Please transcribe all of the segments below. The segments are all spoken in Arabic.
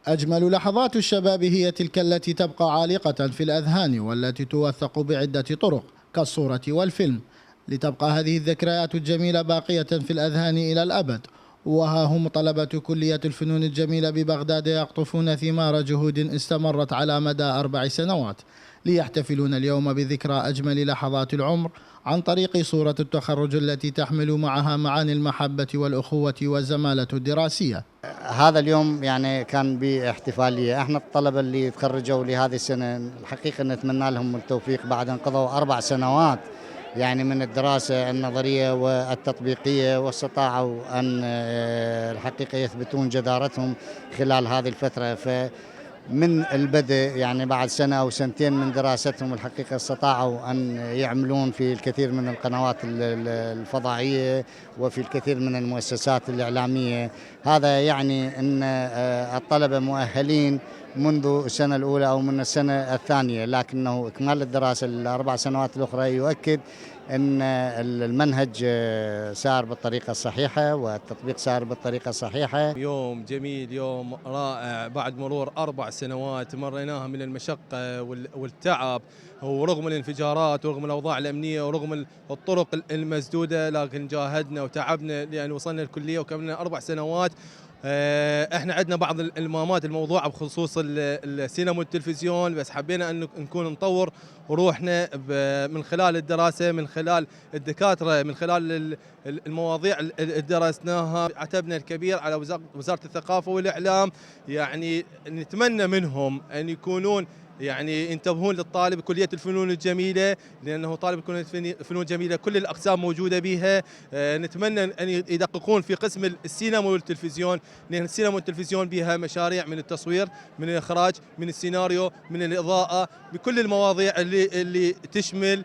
أجمل لحظات الشباب هي تلك التي تبقى عالقة في الأذهان والتي توثق بعدة طرق كالصورة والفيلم، لتبقى هذه الذكريات الجميلة باقية في الأذهان إلى الأبد. وها هم طلبة كلية الفنون الجميلة ببغداد يقطفون ثمار جهود استمرت على مدى 4 سنوات، ليحتفلون اليوم بذكرى أجمل لحظات العمر عن طريق صورة التخرج التي تحمل معها معاني المحبة والأخوة والزمالة الدراسية. هذا اليوم يعني كان باحتفالية، احنا الطلبة اللي تخرجوا لهذه السنة الحقيقة نتمنى لهم التوفيق بعد ان قضوا 4 سنوات يعني من الدراسة النظرية والتطبيقية، واستطاعوا أن الحقيقة يثبتون جدارتهم خلال هذه الفترة. فمن البدء يعني بعد سنة أو سنتين من دراستهم الحقيقة استطاعوا أن يعملون في الكثير من القنوات الفضائية وفي الكثير من المؤسسات الإعلامية. هذا يعني أن الطلبة مؤهلين منذ السنة الأولى أو من السنة الثانية، لكنه إكمال الدراسة ال4 سنوات الأخرى يؤكد أن المنهج سار بالطريقة الصحيحة والتطبيق سار بالطريقة الصحيحة. يوم جميل، يوم رائع بعد مرور 4 سنوات مريناها من المشقة والتعب، ورغم الانفجارات ورغم الأوضاع الأمنية ورغم الطرق المسدودة، لكن جاهدنا وتعبنا لأن وصلنا الكلية وكملنا 4 سنوات. احنا عندنا بعض المهامات الموضوعة بخصوص السينما والتلفزيون، بس حبينا ان نكون نطور روحنا من خلال الدراسة، من خلال الدكاترة، من خلال المواضيع اللي درسناها. عتبنا الكبير على وزارة الثقافة والإعلام، يعني نتمنى منهم ان يكونون يعني ينتبهون للطالب كلية الفنون الجميلة، لأنه طالب كلية الفنون الجميلة كل الأقسام موجودة بها. نتمنى أن يدققون في قسم السينما والتلفزيون، لأن السينما والتلفزيون بها مشاريع من التصوير، من الإخراج، من السيناريو، من الإضاءة، بكل المواضيع اللي تشمل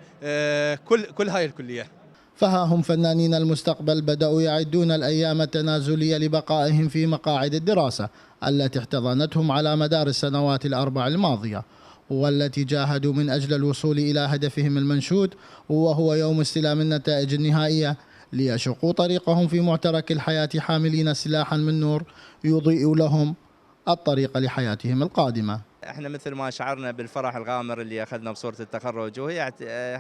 كل هاي الكلية. فها هم فنانين المستقبل بدأوا يعدون الأيام التنازلية لبقائهم في مقاعد الدراسة التي احتضنتهم على مدار السنوات ال4 الماضية، والتي جاهدوا من أجل الوصول إلى هدفهم المنشود، وهو يوم استلام النتائج النهائية، ليشقوا طريقهم في معترك الحياة حاملين سلاحا من نور يضيء لهم الطريق لحياتهم القادمة. احنا مثل ما شعرنا بالفرح الغامر اللي اخذنا بصورة التخرج، وهي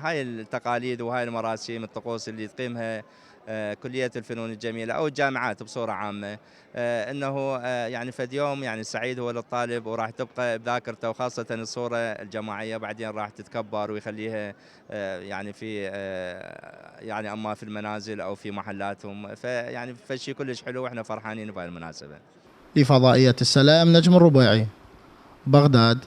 هاي التقاليد وهاي المراسيم الطقوس اللي تقيمها كلية الفنون الجميلة أو الجامعات بصورة عامة، أنه يعني فد يوم يعني سعيد هو للطالب، وراح تبقى بذاكرته، وخاصة الصورة الجماعية بعدين راح تتكبر ويخليها يعني في يعني أما في المنازل أو في محلاتهم، فيعني فشي كلش حلو وإحنا فرحانين بهاي المناسبة. لفضائية السلام، نجم الربيعي، بغداد.